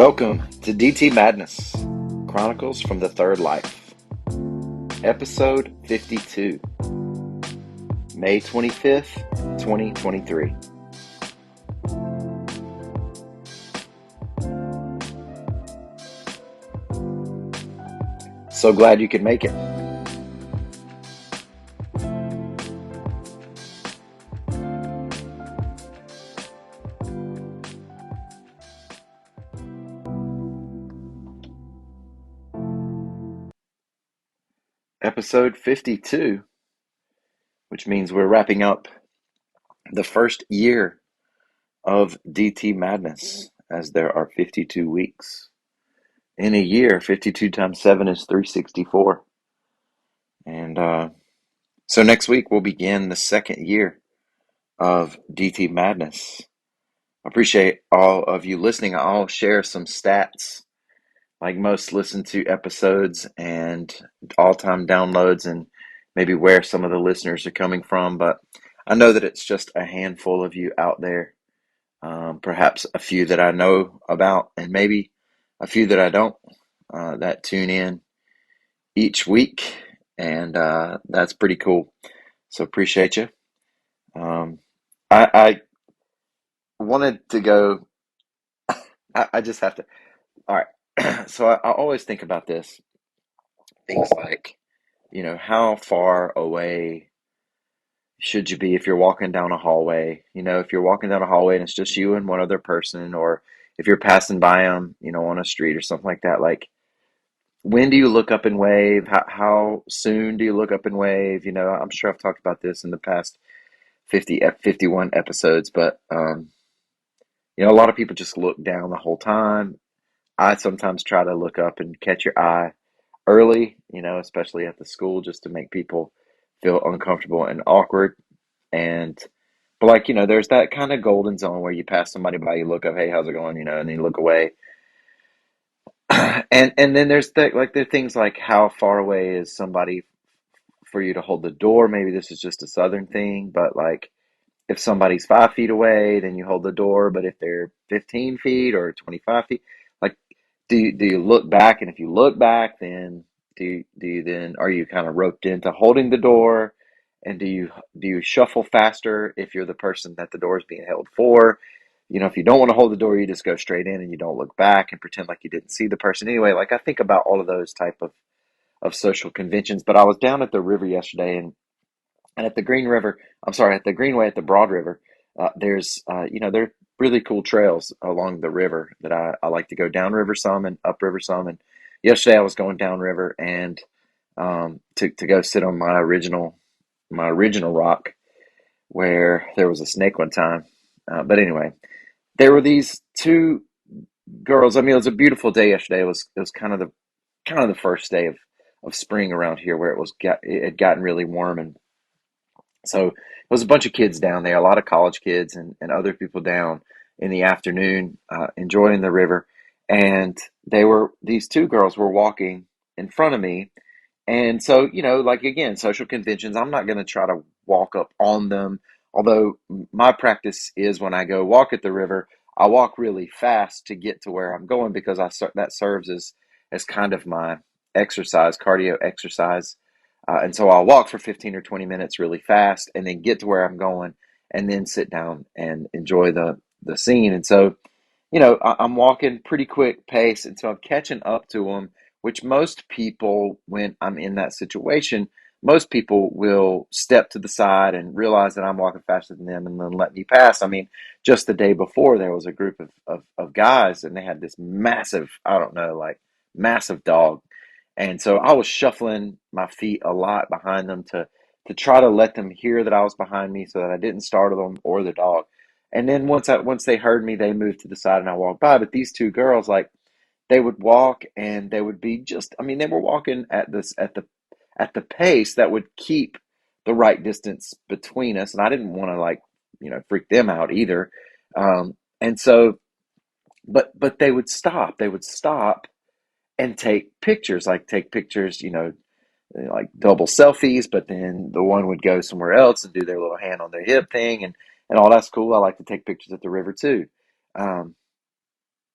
Welcome to DT Madness, Chronicles from the Third Life, Episode 52, May 25th, 2023. So glad you could make it. Episode 52, which means we're wrapping up the first year of DT Madness, as there are 52 weeks. In a year, 52 times 7 is 364. And so next week we'll begin the second year of DT Madness. I appreciate all of you listening. I'll share some stats, like most listen to episodes and all-time downloads and maybe where some of the listeners are coming from. But I know that it's just a handful of you out there, perhaps a few that I know about and maybe a few that I don't, that tune in each week. And that's pretty cool. So appreciate you. I wanted to go, I just have to. All right. So I always think about this, things like, how far away should you be if you're walking down a hallway? If you're walking down a hallway and it's just you and one other person, or if you're passing by them, on a street or something like that, like when do you look up and wave? How soon do you look up and wave? I'm sure I've talked about this in the past 51 episodes, but, a lot of people just look down the whole time. I sometimes try to look up and catch your eye early, especially at the school, just to make people feel uncomfortable and awkward. And, but like, there's that kind of golden zone where you pass somebody by, you look up, hey, how's it going? And then you look away. And then there's the things like how far away is somebody for you to hold the door? Maybe this is just a Southern thing, but like if somebody's 5 feet away, then you hold the door. But if they're 15 feet or 25 feet, like, do you look back? And if you look back, then do you then are you kind of roped into holding the door? And do you shuffle faster if you're the person that the door is being held for? If you don't want to hold the door, you just go straight in and you don't look back and pretend like you didn't see the person anyway. Like I think about all of those type of social conventions. But I was down at the river yesterday, and at the Green River, I'm sorry, at the Greenway at the Broad River, there's, there are really cool trails along the river that I like to go downriver some and upriver some. And yesterday I was going downriver and to go sit on my original rock where there was a snake one time. But anyway, there were these two girls. I mean, it was a beautiful day yesterday. It was kind of the first day of spring around here, where it had gotten really warm. And so it was a bunch of kids down there, a lot of college kids and other people down in the afternoon, enjoying the river. And these two girls were walking in front of me. And so, like again, social conventions, I'm not going to try to walk up on them. Although my practice is when I go walk at the river, I walk really fast to get to where I'm going, because that serves as kind of my cardio exercise. And so I'll walk for 15 or 20 minutes really fast and then get to where I'm going and then sit down and enjoy the scene. And so, I'm walking pretty quick pace. And so I'm catching up to them, which most people, when I'm in that situation, most people will step to the side and realize that I'm walking faster than them and then let me pass. I mean, just the day before, there was a group of guys, and they had this massive, I don't know, like massive dog. And so I was shuffling my feet a lot behind them to try to let them hear that I was behind me, so that I didn't startle them or the dog. And then once they heard me, they moved to the side and I walked by. But these two girls, like, they would walk and they would be just, I mean, they were walking at the pace that would keep the right distance between us. And I didn't want to, like, freak them out either. And so, but they would stop and take pictures, like double selfies, but then the one would go somewhere else and do their little hand on their hip thing, and all that's cool. I like to take pictures at the river too. Um,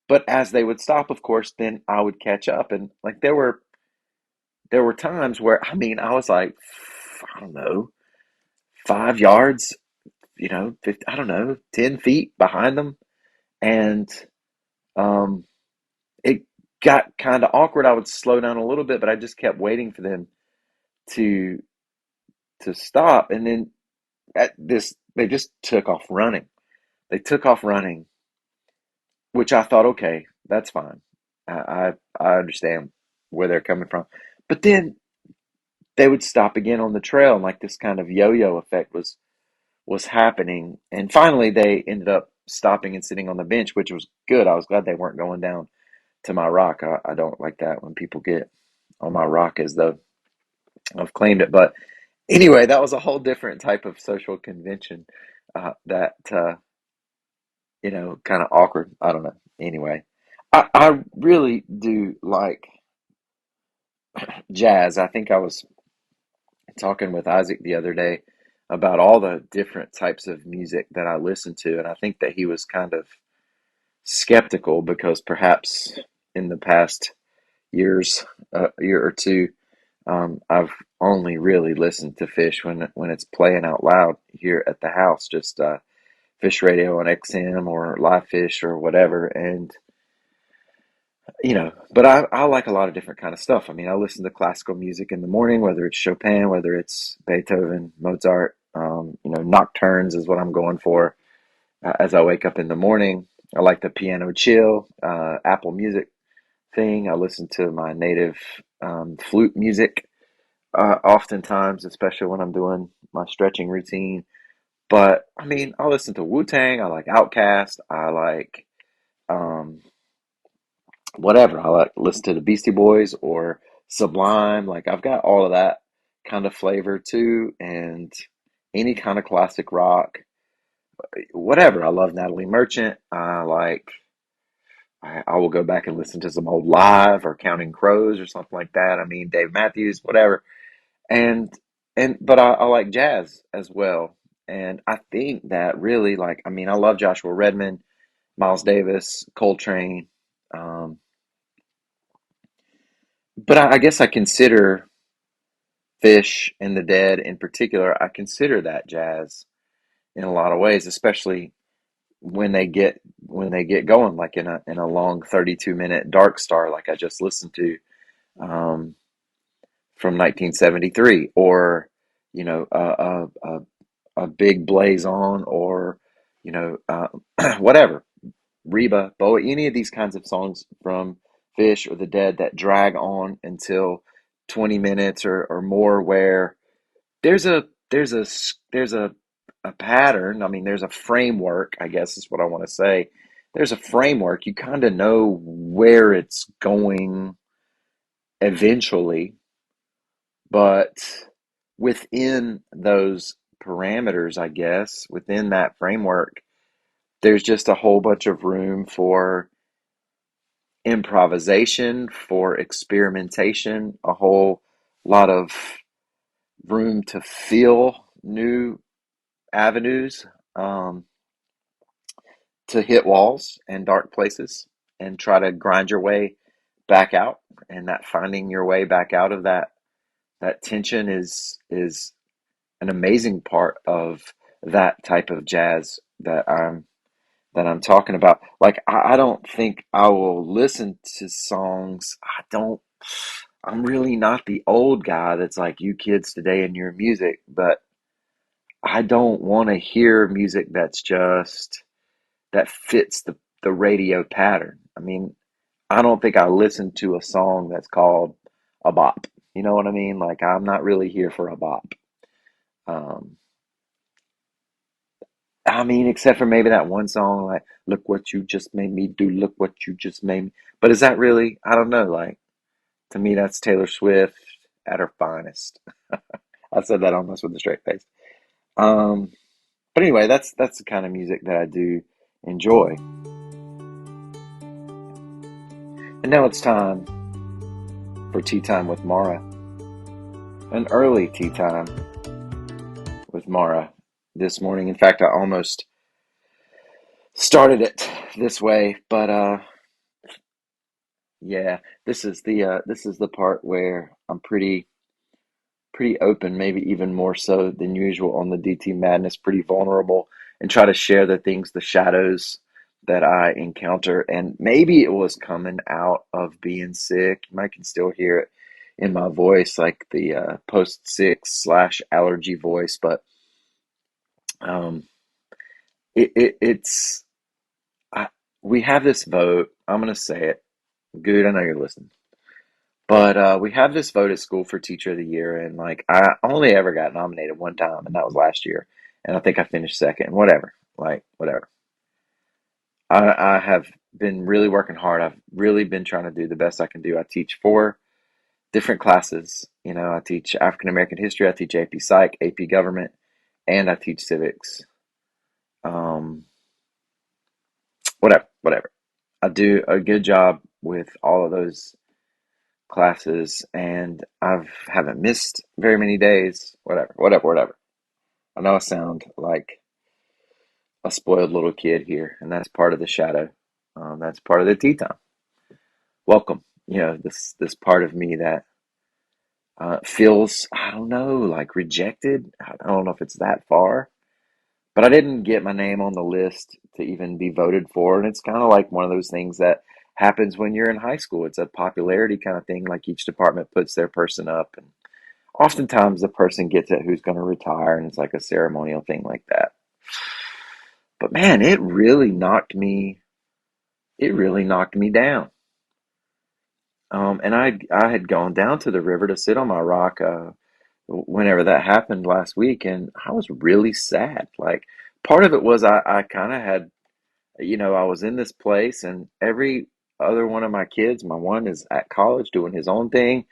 But as they would stop, of course, then I would catch up. And like there were times where I was like, I don't know, 5 yards, 50, I don't know, 10 feet behind them, and um, it got kind of awkward. I would slow down a little bit, but I just kept waiting for them to to stop, and then at this, they just took off running. They took off running, which I thought, okay, that's fine. I understand where they're coming from, but then they would stop again on the trail, and like this kind of yo-yo effect was happening. And finally, they ended up stopping and sitting on the bench, which was good. I was glad they weren't going down to my rock. I don't like that when people get on my rock as though I've claimed it. But anyway, that was a whole different type of social convention that, kind of awkward. I don't know. Anyway, I really do like jazz. I think I was talking with Isaac the other day about all the different types of music that I listen to, and I think that he was kind of skeptical because perhaps in the past year or two, I've only really listened to Fish when it's playing out loud here at the house, just Fish Radio on XM or Live Fish or whatever, and but I like a lot of different kind of stuff. I mean, I listen to classical music in the morning, whether it's Chopin, whether it's Beethoven, Mozart. Nocturnes is what I'm going for as I wake up in the morning. I like the piano chill, Apple Music thing. I listen to my native flute music oftentimes, especially when I'm doing my stretching routine. But I mean, I listen to Wu Tang. I like Outkast. I like um, whatever. I like listen to the Beastie Boys or Sublime. Like I've got all of that kind of flavor too, and any kind of classic rock, whatever. I love Natalie Merchant. I will go back and listen to some old Live or Counting Crows or something like that. I mean, Dave Matthews, whatever. And but I like jazz as well. And I think that really, like, I mean, I love Joshua Redman, Miles Davis, Coltrane. Um, but I guess I consider Fish and the Dead in particular, I consider that jazz in a lot of ways, especially when they get going, like in a long 32-minute Dark Star, like I just listened to um, from 1973, or a big Blaze On, or whatever, Reba, Bowie, any of these kinds of songs from Fish or the Dead that drag on until 20 minutes or more, where there's a there's a there's a pattern. I mean, there's a framework, I guess is what I want to say. There's a framework. You kind of know where it's going eventually, but within those parameters, I guess, within that framework, there's just a whole bunch of room for improvisation, for experimentation, a whole lot of room to feel new avenues, um, to hit walls and dark places and try to grind your way back out. And that finding your way back out of that tension is an amazing part of that type of jazz that I'm talking about. Like I don't think I will listen to songs. I'm really not the old guy that's like you kids today in your music, but I don't want to hear music that fits the radio pattern. I mean, I don't think I listened to a song that's called a bop. You know what I mean? Like I'm not really here for a bop. Um, I mean, except for maybe that one song, like "Look What You Just Made Me Do," "Look What You Just Made Me." But is that really? I don't know. Like to me, that's Taylor Swift at her finest. I said that almost with a straight face. Um, but anyway, that's the kind of music that I do enjoy. And now it's time for tea time with Mara. An early tea time with Mara this morning. In fact, I almost started it this way, but yeah, this is the part where I'm pretty open, maybe even more so than usual on the DT Madness, pretty vulnerable, and try to share the things, the shadows that I encounter. And maybe it was coming out of being sick. You might can still hear it in my voice, like the post sick / allergy voice. But um, it's I, we have this vote. I'm gonna say it. Good, I know you're listening. But we have this vote at school for Teacher of the Year, and like I only ever got nominated one time, and that was last year. And I think I finished second. Whatever, like whatever. I have been really working hard. I've really been trying to do the best I can do. I teach four different classes. You know, I teach African American history, I teach AP Psych, AP Government, and I teach civics. Um, whatever. I do a good job with all of those classes, and I've haven't missed very many days. Whatever. I know I sound like a spoiled little kid here, and that's part of the shadow. That's part of the tea time. Welcome. You know, this part of me that feels, I don't know, like rejected. I don't know if it's that far, but I didn't get my name on the list to even be voted for, and it's kind of like one of those things that happens when you're in high school. It's a popularity kind of thing. Like each department puts their person up, and oftentimes the person gets it who's going to retire, and it's like a ceremonial thing like that. But man, it really knocked me down. And I had gone down to the river to sit on my rock whenever that happened last week, and I was really sad. Like part of it was I kind of had, you know, I was in this place, and every other one of my kids, my one is at college doing his own thing.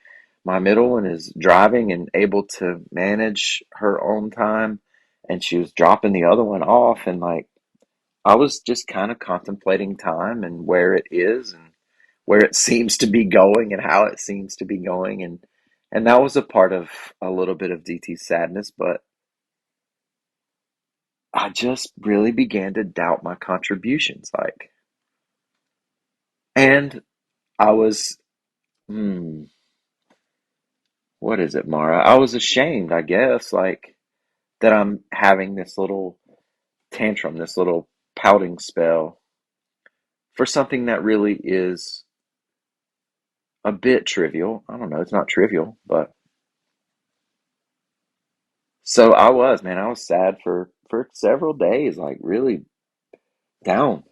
My middle one is driving and able to manage her own time, and she was dropping the other one off. And like, I was just kind of contemplating time and where it is and where it seems to be going and how it seems to be going. And that was a part of a little bit of DT's sadness, but I just really began to doubt my contributions. Like, and I was, hmm, what is it, Mara? I was ashamed, I guess, like that I'm having this little tantrum, this little pouting spell for something that really is a bit trivial. I don't know, it's not trivial, but so I was sad for several days, like really down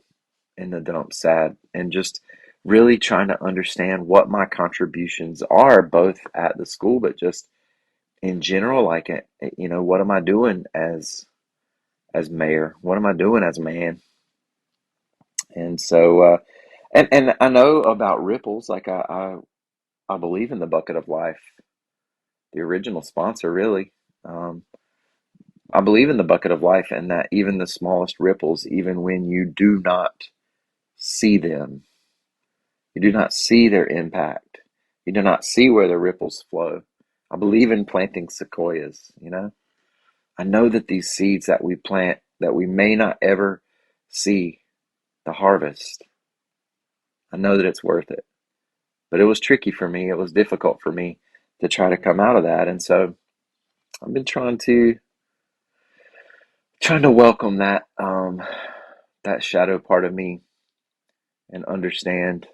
in the dumps, sad, and just really trying to understand what my contributions are, both at the school, but just in general, like, you know, what am I doing as mayor? What am I doing as man? And so, and I know about ripples. Like I believe in the bucket of life, the original sponsor, really. Um, I believe in the bucket of life, and that even the smallest ripples, even when you do not see them, you do not see their impact, you do not see where the ripples flow. I believe in planting sequoias, you know? I know that these seeds that we plant, that we may not ever see the harvest, I know that it's worth it. But it was tricky for me. It was difficult for me to try to come out of that. And so I've been trying to welcome that that shadow part of me and understand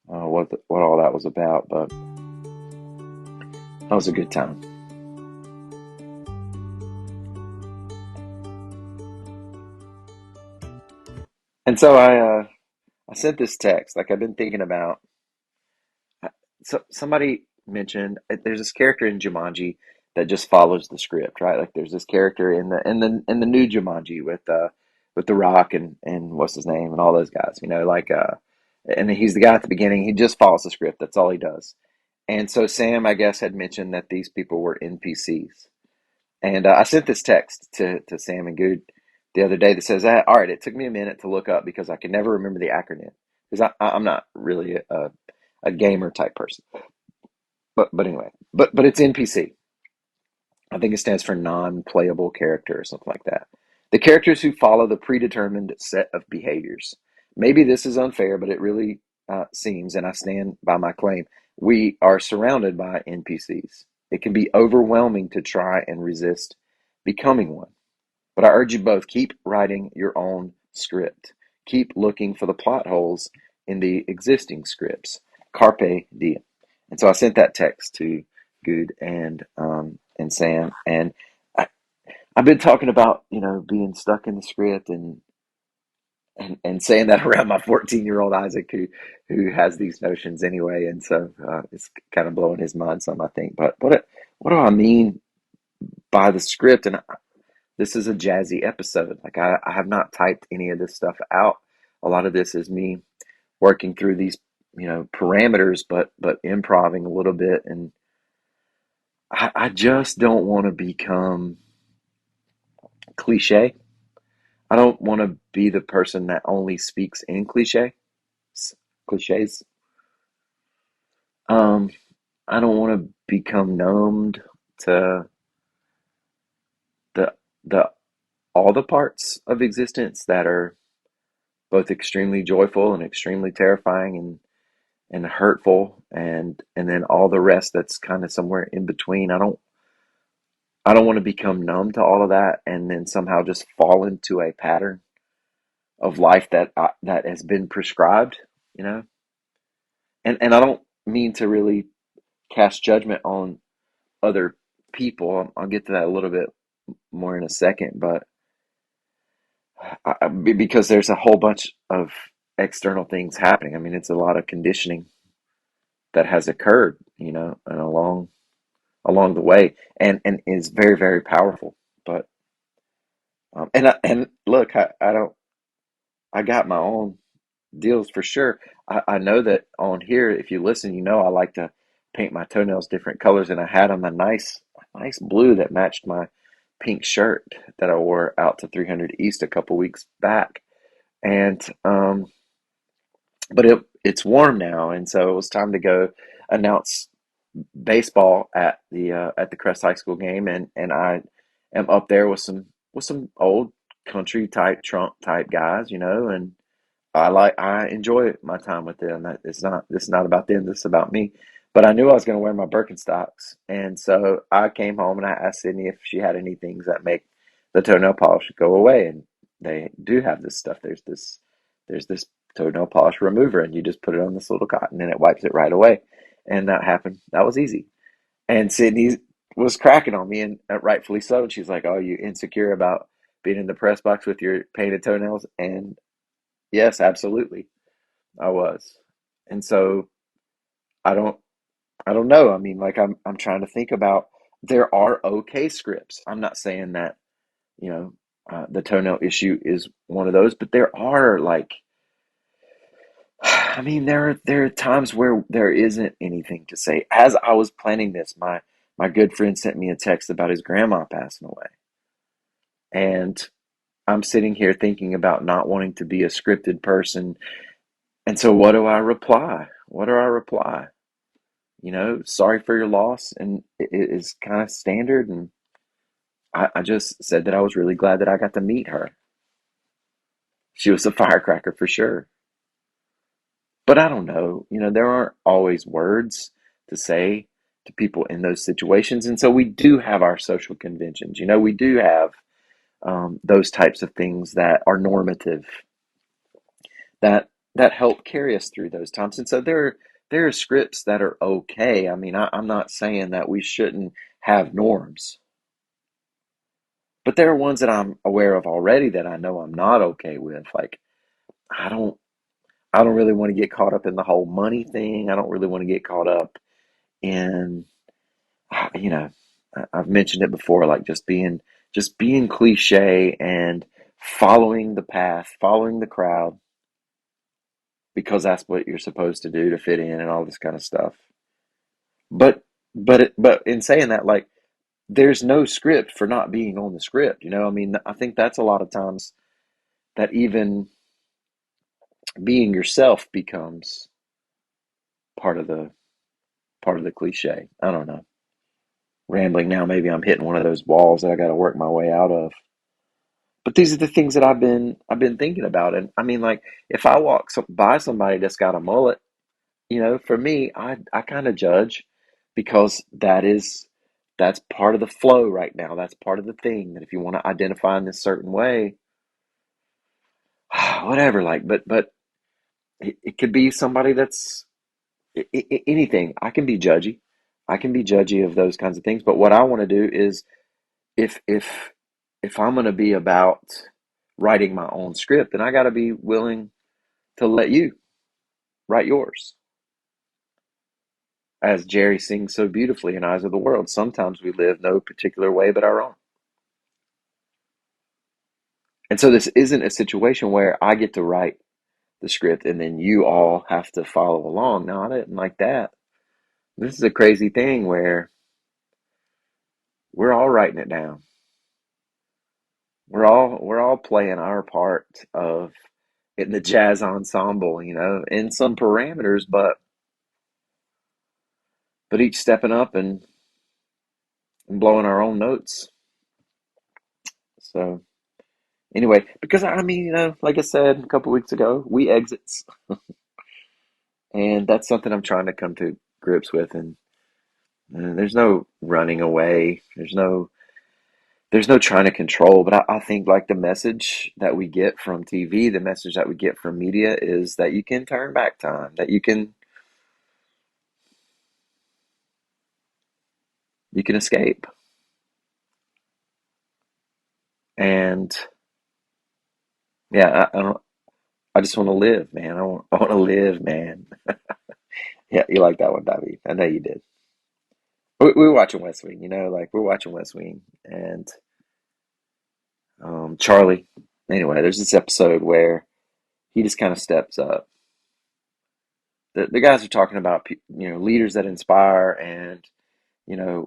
what all that was about. But that was a good time. And so I sent this text. Like I've been thinking about. So somebody mentioned there's this character in Jumanji that just follows the script, right? Like there's this character in the new Jumanji with the Rock and what's his name and all those guys, you know, like and he's the guy at the beginning. He just follows the script. That's all he does. And so Sam, I guess, had mentioned that these people were NPCs. And I sent this text to Sam and Good the other day that says, all right, it took me a minute to look up because I can never remember the acronym because I'm not really a gamer type person. But anyway, but it's NPC. I think it stands for non-playable character or something like that. The characters who follow the predetermined set of behaviors. Maybe this is unfair, but it really seems, and I stand by my claim, we are surrounded by NPCs. It can be overwhelming to try and resist becoming one. But I urge you both, keep writing your own script. Keep looking for the plot holes in the existing scripts. Carpe diem. And so I sent that text to Good and Sam, and I, I've been talking about being stuck in the script and saying that around my 14-year-old Isaac, who has these notions anyway, and so it's kind of blowing his mind some, I think. But what do I mean by the script? And this is a jazzy episode. Like I have not typed any of this stuff out. A lot of this is me working through these parameters, but improving a little bit, and I just don't want to become cliche. I don't want to be the person that only speaks in cliches. Um, I don't want to become numbed to the the all the parts of existence that are both extremely joyful and extremely terrifying and hurtful, and then all the rest that's kind of somewhere in between. I don't want to become numb to all of that and then somehow just fall into a pattern of life that has been prescribed, you know. And I don't mean to really cast judgment on other people. I'll get to that a little bit more in a second, but because there's a whole bunch of external things happening. I mean, it's a lot of conditioning that has occurred, and along the way, and is very, very powerful. But and look, I don't I got my own deals for sure. I know that on here, if you listen, I like to paint my toenails different colors, and I had them a nice blue that matched my pink shirt that I wore out to 300 East a couple weeks back. And but it's warm now, and so it was time to go announce baseball at the Crest High School game, and I am up there with some old country type Trump type guys, and I enjoy my time with them. This is not about them. This is about me. But I knew I was going to wear my Birkenstocks, and so I came home and I asked Sydney if she had any things that make the toenail polish go away, and they do have this stuff. There's this toenail polish remover, and you just put it on this little cotton, and it wipes it right away. And that happened. That was easy. And Sydney was cracking on me, and rightfully so. And she's like, "Oh, you insecure about being in the press box with your painted toenails?" And yes, absolutely. I was. And so I don't I don't know. I mean, like I'm trying to think about there are okay scripts. I'm not saying that, you know, the toenail issue is one of those, but there are like I mean, there are times where there isn't anything to say. As I was planning this, my good friend sent me a text about his grandma passing away. And I'm sitting here thinking about not wanting to be a scripted person. And so what do I reply? What do I reply? Sorry for your loss, and it is kind of standard. And I just said that I was really glad that I got to meet her. She was a firecracker for sure. But I don't know, there aren't always words to say to people in those situations. And so we do have our social conventions. We do have those types of things that are normative, that help carry us through those times. And so there are scripts that are okay. I mean, I'm not saying that we shouldn't have norms. But there are ones that I'm aware of already that I know I'm not okay with. Like I don't I don't really want to get caught up in the whole money thing. I don't really want to get caught up in you know, I've mentioned it before, like just being cliche and following the path, following the crowd because that's what you're supposed to do to fit in and all this kind of stuff. But but in saying that, like there's no script for not being on the script, I mean, I think that's a lot of times that even being yourself becomes part of the part of the cliche. I don't know. Rambling now, maybe I'm hitting one of those walls that I got to work my way out of. But these are the things that I've been thinking about. And I mean, like, if I walk by somebody that's got a mullet, for me, I kind of judge because that's part of the flow right now. That's part of the thing that if you want to identify in this certain way, whatever, like, but it could be somebody that's anything. I can be judgy. I can be judgy of those kinds of things. But what I want to do is if if if I'm going to be about writing my own script, then I got to be willing to let you write yours. As Jerry sings so beautifully in Eyes of the World, sometimes we live no particular way but our own. And so this isn't a situation where I get to write the script and then you all have to follow along. No, I didn't like that. This is a crazy thing where we're all writing it down. We're all playing our part of in the jazz ensemble, in some parameters, but each stepping up and blowing our own notes. So anyway, because I mean, like I said a couple weeks ago, we exits, and that's something I'm trying to come to grips with. And there's no running away. There's no trying to control. But I think like the message that we get from TV, the message that we get from media is that you can turn back time, that you can escape. And yeah, I don't. I just want to live, man. I want to live, man. Yeah, you like that one, David. I know you did. We were watching West Wing, like we're watching West Wing, and Charlie. Anyway, there's this episode where he just kind of steps up. The guys are talking about leaders that inspire, and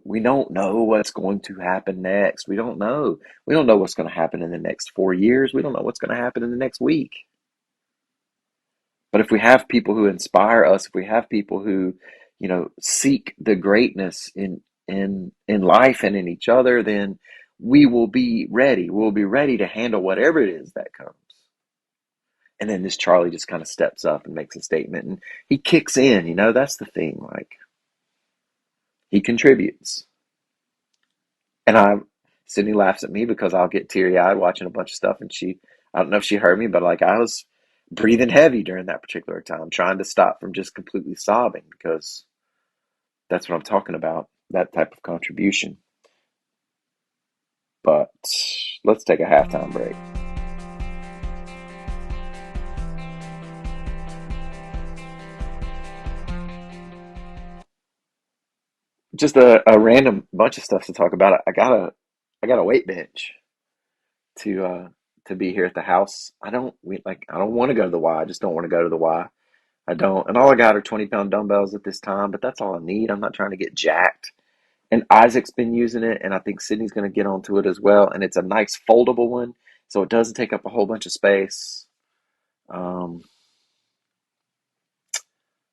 we don't know what's going to happen next. We don't know. We don't know what's going to happen in the next 4 years. We don't know what's going to happen in the next week. But if we have people who inspire us, if we have people who, seek the greatness in life and in each other, then we will be ready. We'll be ready to handle whatever it is that comes. And then this Charlie just kind of steps up and makes a statement, and he kicks in. That's the thing. Like he contributes, and Sydney laughs at me because I'll get teary eyed watching a bunch of stuff, and I don't know if she heard me, but like I was breathing heavy during that particular time, trying to stop from just completely sobbing because that's what I'm talking about, that type of contribution. But let's take a halftime break. Just a random bunch of stuff to talk about. I got a weight bench to uh to be here at the house. I don't want to go to the Y. I just don't want to go to the Y. I don't. And all I got are 20-pound dumbbells at this time, but that's all I need. I'm not trying to get jacked. And Isaac's been using it, and I think Sydney's going to get onto it as well. And it's a nice foldable one, so it doesn't take up a whole bunch of space. Um,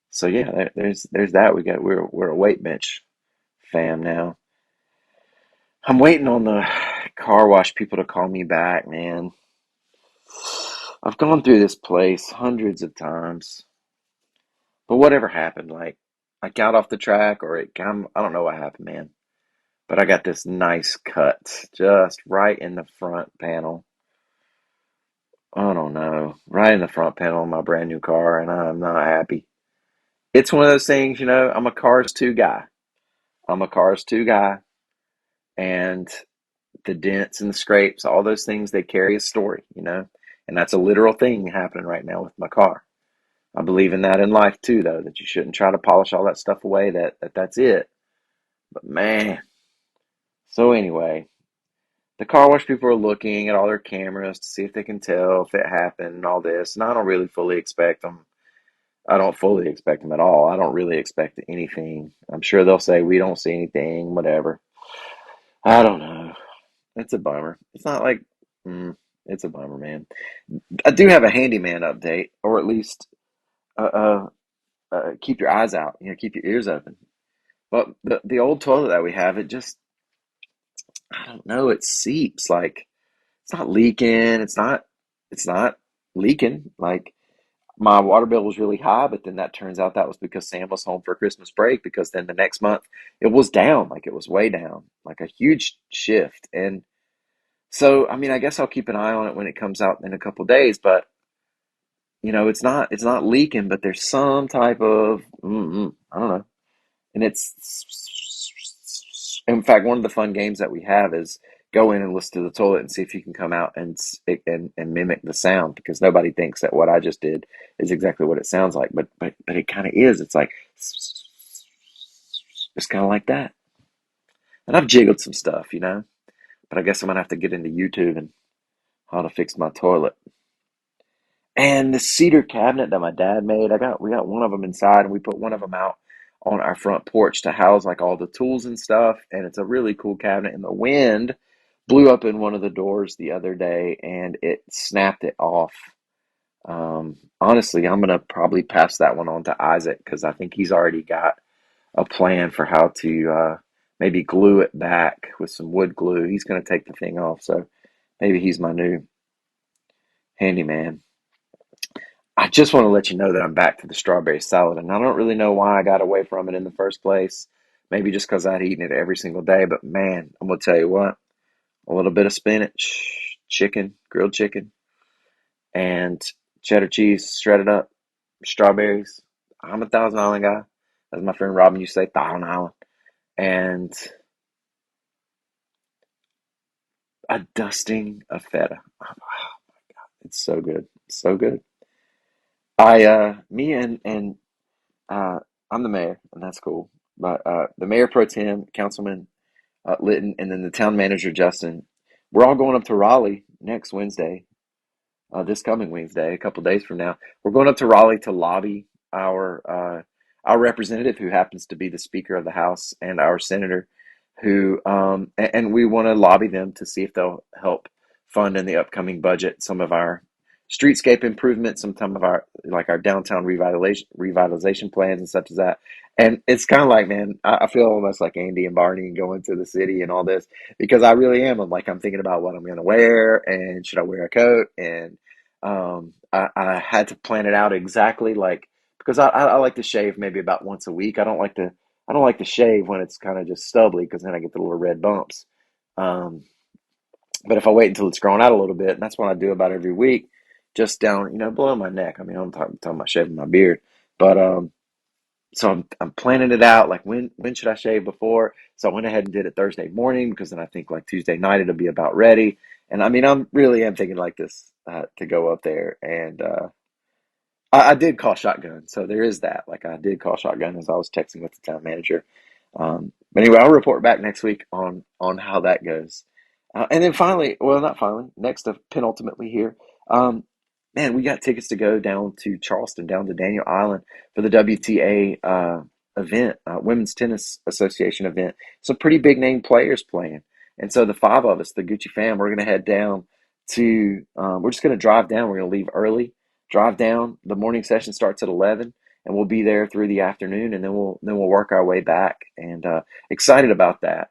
so yeah, there's that. We're a weight bench fam now. I'm waiting on the car wash people to call me back, man. I've gone through this place hundreds of times, but whatever happened, like I got off the track, or I don't know what happened, man. But I got this nice cut just right in the front panel. I don't know, right in the front panel of my brand new car, and I'm not happy. It's one of those things, I'm a Cars 2 guy. I'm a Cars 2 guy, and the dents and the scrapes, all those things, they carry a story. And that's a literal thing happening right now with my car. I believe in that in life too, though, that you shouldn't try to polish all that stuff away, that's it. But man, so anyway, the car wash people are looking at all their cameras to see if they can tell if it happened and all this, and I don't really fully expect them. I don't fully expect them at all. I don't really expect anything. I'm sure they'll say we don't see anything, whatever. I don't know. It's a bummer. It's not like, mm, it's a bummer, man. I do have a handyman update, or at least keep your eyes out. Keep your ears open. But the old toilet that we have, it just, I don't know, it seeps. Like it's not leaking. It's not leaking. Like my water bill was really high, but then that turns out that was because Sam was home for Christmas break because then the next month it was down, like it was way down, like a huge shift. And so, I mean, I guess I'll keep an eye on it when it comes out in a couple days, but it's not leaking, but there's some type of I don't know. And it's in fact one of the fun games that we have is go in and listen to the toilet and see if you can come out and mimic the sound because nobody thinks that what I just did is exactly what it sounds like, but it kind of is. It's like it's kind of like that. And I've jiggled some stuff, but I guess I'm gonna have to get into YouTube and how to fix my toilet. And the cedar cabinet that my dad made, we got one of them inside and we put one of them out on our front porch to house like all the tools and stuff. And it's a really cool cabinet. And the wind blew up in one of the doors the other day and it snapped it off. Honestly, I'm gonna probably pass that one on to Isaac because I think he's already got a plan for how to maybe glue it back with some wood glue. He's gonna take the thing off, so maybe he's my new handyman. I just want to let you know that I'm back to the strawberry salad, and I don't really know why I got away from it in the first place. Maybe just because I'd eaten it every single day, but man, I'm gonna tell you what, a little bit of spinach, chicken, grilled chicken, and cheddar cheese shredded up, strawberries. I'm a Thousand Island guy, as my friend Robin used to say, Thousand Island, and a dusting of feta. Oh, it's so good, so good. Me and Uh, I'm the mayor, and that's cool. But the mayor pro tem, Councilman Litton, and then the town manager, Justin, we're all going up to Raleigh next Wednesday, this coming Wednesday, a couple days from now. We're going up to Raleigh to lobby our representative, who happens to be the Speaker of the House, and our senator, and we want to lobby them to see if they'll help fund in the upcoming budget some of our streetscape improvements, some of our like our downtown revitalization plans and such as that. And it's kind of like, man, I feel almost like Andy and Barney going to the city and all this because I really am. I'm thinking about what I'm going to wear and should I wear a coat and I had to plan it out exactly like because I like to shave maybe about once a week. I don't like to shave when it's kind of just stubbly because then I get the little red bumps. Um, but if I wait until it's grown out a little bit, and that's what I do about every week, just down below my neck. I mean, I'm talking about shaving my beard, but so I'm planning it out. Like when should I shave before? So I went ahead and did it Thursday morning because then I think like Tuesday night it'll be about ready. And I mean, I'm really am thinking like this to go up there and. I did call shotgun, so there is that. Like I did call shotgun as I was texting with the town manager. But anyway, I'll report back next week on how that goes. And then finally, well, not finally, next up, penultimately here, um, man, we got tickets to go down to Charleston, down to Daniel Island for the WTA event, Women's Tennis Association event. Some pretty big name players playing, and so the five of us, the Gucci fam, we're gonna head down to. We're just gonna drive down. We're gonna leave early, drive down. The morning session starts at 11, and we'll be there through the afternoon, and then we'll work our way back. And excited about that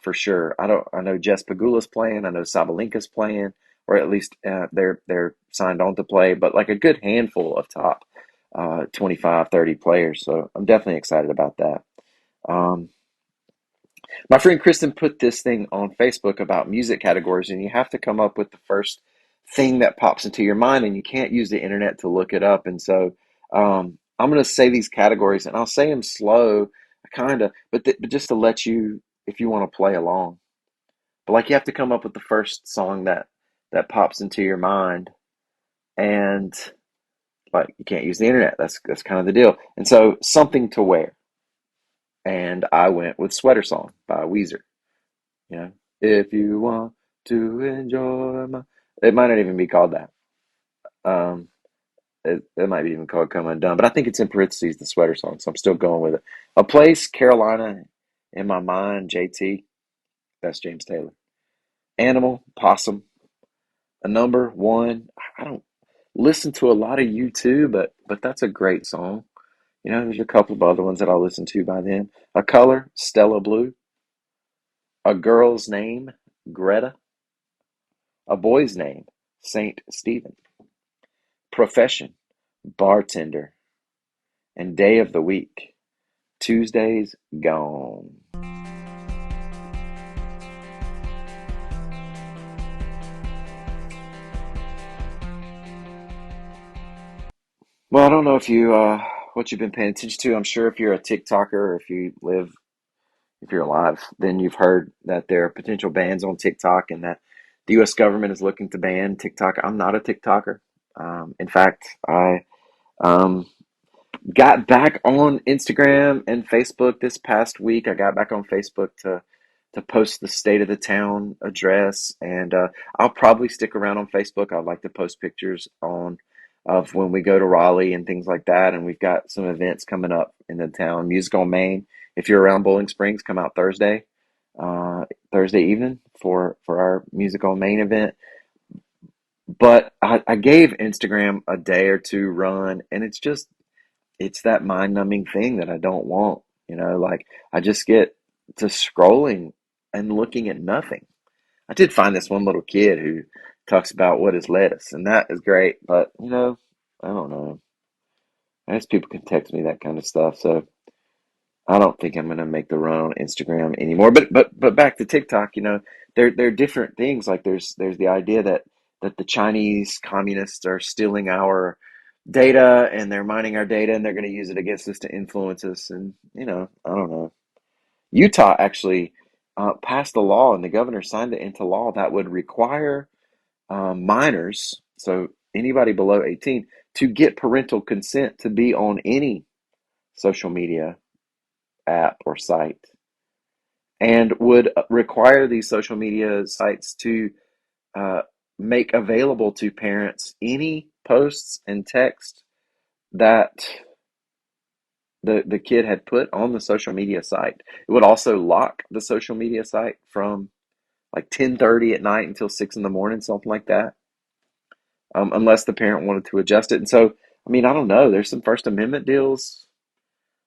for sure. I know Jess Pagula's playing. I know Sabalenka's playing, or at least they're signed on to play. But like a good handful of top 25, 30 players. So I'm definitely excited about that. Um, my friend Kristen put this thing on Facebook about music categories, and you have to come up with the first thing that pops into your mind, and you can't use the internet to look it up. And so I'm going to say these categories, and I'll say them slow, kind of, but just to let you, if you want to play along. But like you have to come up with the first song that pops into your mind, and like you can't use the internet. That's kind of the deal. And so something to wear, and I went with Sweater Song by Weezer. You know, if you want to enjoy my, it might not even be called that. Um, it might be even called Come Undone, but I think it's in parentheses the Sweater Song, so I'm still going with it. A place, Carolina, in my mind, JT. That's James Taylor. Animal, Possum. A number one. I don't listen to a lot of U2, but that's a great song. There's a couple of other ones that I'll listen to by then. A color, Stella Blue. A girl's name, Greta. A boy's name, Saint Stephen. Profession, bartender. And day of the week, Tuesdays gone. Well, I don't know if you what you've been paying attention to. I'm sure if you're a TikToker or if you're alive, then you've heard that there are potential bans on TikTok and that the US government is looking to ban TikTok. I'm not a TikToker. In fact, I um, got back on Instagram and Facebook this past week. I got back on Facebook to post the state of the town address, and I'll probably stick around on Facebook. I'd like to post pictures on of when we go to Raleigh and things like that. And we've got some events coming up in the town. Music on Main. If you're around Bowling Springs, come out uh, Thursday evening for our Music on Main event. But I gave Instagram a day or two run, and it's that mind numbing thing that I don't want. Like I just get to scrolling and looking at nothing. I did find this one little kid who talks about what is lettuce, and that is great. But I don't know. I guess people can text me that kind of stuff, so I don't think I'm gonna make the run on Instagram anymore. But back to TikTok. There are different things. Like there's the idea that the Chinese communists are stealing our data and they're mining our data and they're going to use it against us to influence us. And I don't know. Utah actually passed a law, and the governor signed it into law that would require minors, so anybody below 18, to get parental consent to be on any social media app or site, and would require these social media sites to uh, make available to parents any posts and text that the kid had put on the social media site. It would also lock the social media site from like 10:30 at night until 6 in the morning, something like that, unless the parent wanted to adjust it. And so, I mean, I don't know. There's some First Amendment deals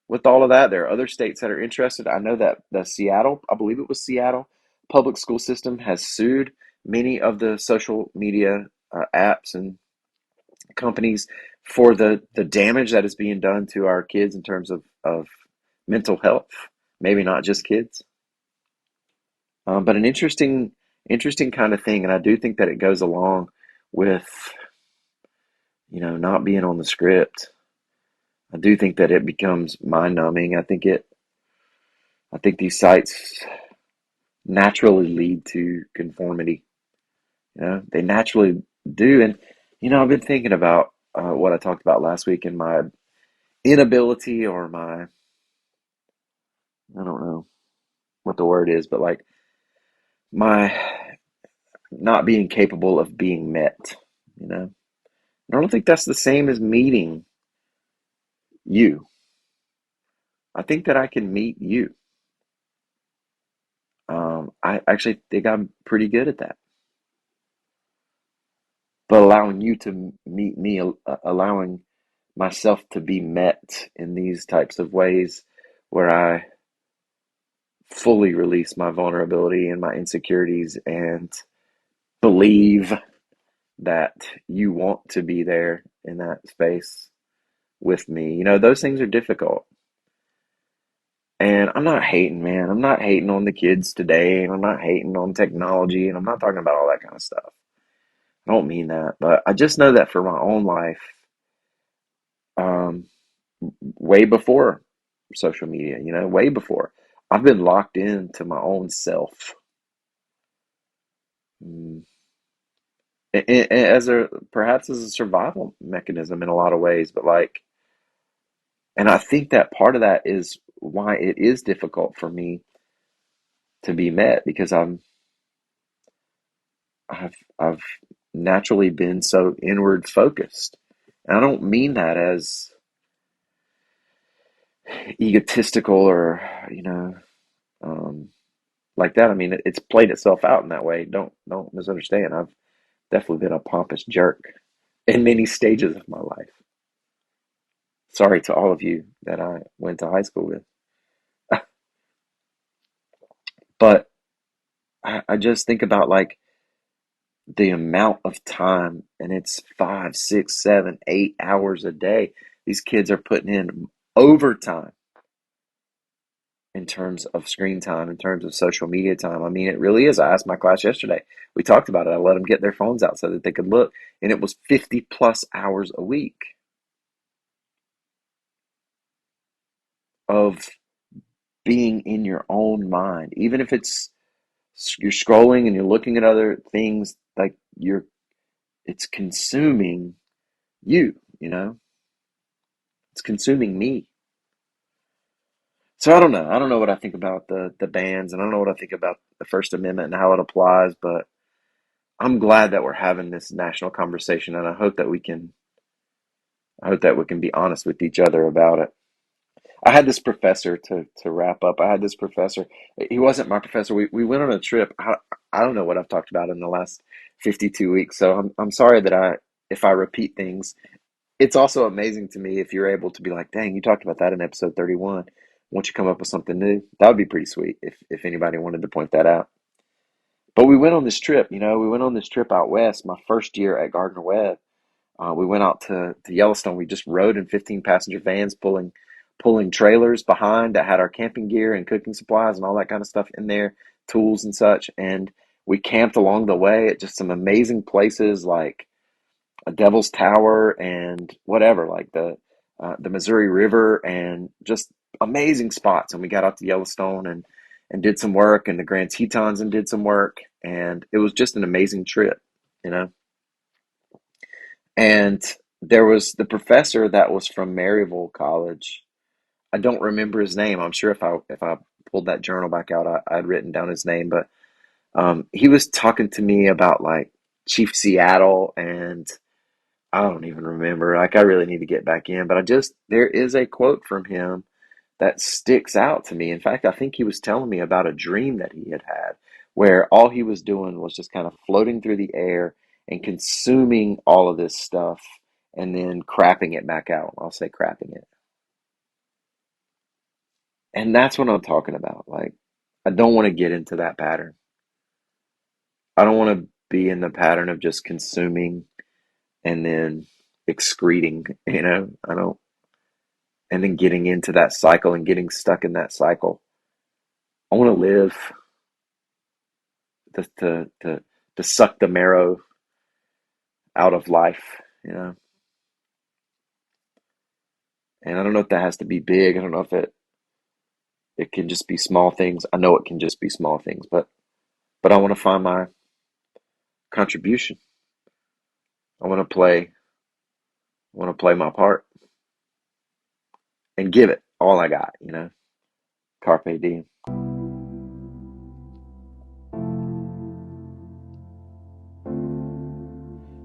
with all of that. There are other states that are interested. I know that the Seattle, I believe it was Seattle, public school system has sued many of the social media apps and companies for the damage that is being done to our kids in terms of mental health. Maybe not just kids, but an interesting kind of thing. And I do think that it goes along with not being on the script. I do think that it becomes mind numbing. I think these sites naturally lead to conformity. They naturally do. And I've been thinking about what I talked about last week and my inability, or my, I don't know what the word is, but like my not being capable of being met. You know, I don't think that's the same as meeting you. I think that I can meet you. I actually think I'm pretty good at that. But allowing you to meet me, allowing myself to be met in these types of ways where I fully release my vulnerability and my insecurities and believe that you want to be there in that space with me. Those things are difficult. And I'm not hating, man. I'm not hating on the kids today, and I'm not hating on technology, and I'm not talking about all that kind of stuff. I don't mean that, but I just know that for my own life, um, way before social media, way before, I've been locked into my own self. Mm. As a perhaps as a survival mechanism in a lot of ways, but like, and I think that part of that is why it is difficult for me to be met, because I've naturally been so inward focused. And I don't mean that as egotistical or, you know, um, like that. I mean, it's played itself out in that way. Don't misunderstand. I've definitely been a pompous jerk in many stages of my life. Sorry to all of you that I went to high school with. But I just think about, like, the amount of time, and it's 5, 6, 7, 8 hours a day. These kids are putting in overtime in terms of screen time, in terms of social media time. I mean, it really is. I asked my class yesterday. We talked about it. I let them get their phones out so that they could look, and it was 50 plus hours a week of being in your own mind. Even if you're scrolling and you're looking at other things, like it's consuming you, it's consuming me. So I don't know. I don't know what I think about the bans, and I don't know what I think about the First Amendment and how it applies, but I'm glad that we're having this national conversation, and I hope that we can be honest with each other about it. I had this professor to wrap up. I had this professor. He wasn't my professor. We went on a trip. I don't know what I've talked about in the last 52 weeks. So I'm sorry that if I repeat things. It's also amazing to me if you're able to be like, dang, you talked about that in episode 31. Won't you come up with something new? That would be pretty sweet if anybody wanted to point that out. But we went on this trip, we went on this trip out west, my first year at Gardner Webb. We went out to Yellowstone. We just rode in 15 passenger vans, pulling trailers behind that had our camping gear and cooking supplies and all that kind of stuff in there, tools and such. And we camped along the way at just some amazing places like a Devil's Tower and whatever, like the Missouri River, and just amazing spots. And we got out to Yellowstone and did some work, and the Grand Tetons and did some work, and it was just an amazing trip, you know. And there was the professor that was from Maryville College. I don't remember his name. I'm sure if I pulled that journal back out, I'd written down his name. But he was talking to me about like Chief Seattle, and I don't even remember. Like I really need to get back in. But there is a quote from him that sticks out to me. In fact, I think he was telling me about a dream that he had had where all he was doing was just kind of floating through the air and consuming all of this stuff and then crapping it back out. I'll say crapping it. And that's what I'm talking about. Like, I don't want to get into that pattern. I don't want to be in the pattern of just consuming and then excreting, I don't, and then getting into that cycle and getting stuck in that cycle. I want to live to suck the marrow out of life, and I don't know if that has to be big. I don't know if it can just be small things. I know it can just be small things, but I want to find my contribution. I want to play I want to play my part and give it all I got. Carpe diem.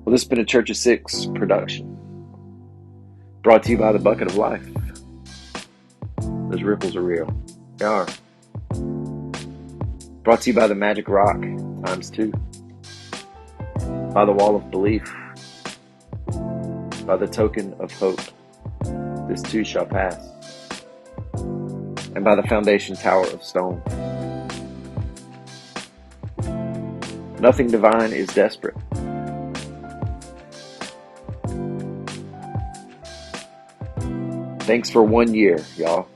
Well, this has been a Church of Six production, brought to you by the Bucket of Life. Those ripples are real. They are. Brought to you by the Magic Rock ×2, by the Wall of Belief, by the Token of Hope, this too shall pass, and by the Foundation Tower of Stone. Nothing divine is desperate. Thanks for 1 year, y'all.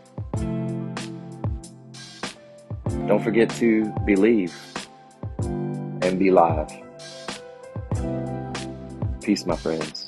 Don't forget to believe and be live. Peace, my friends.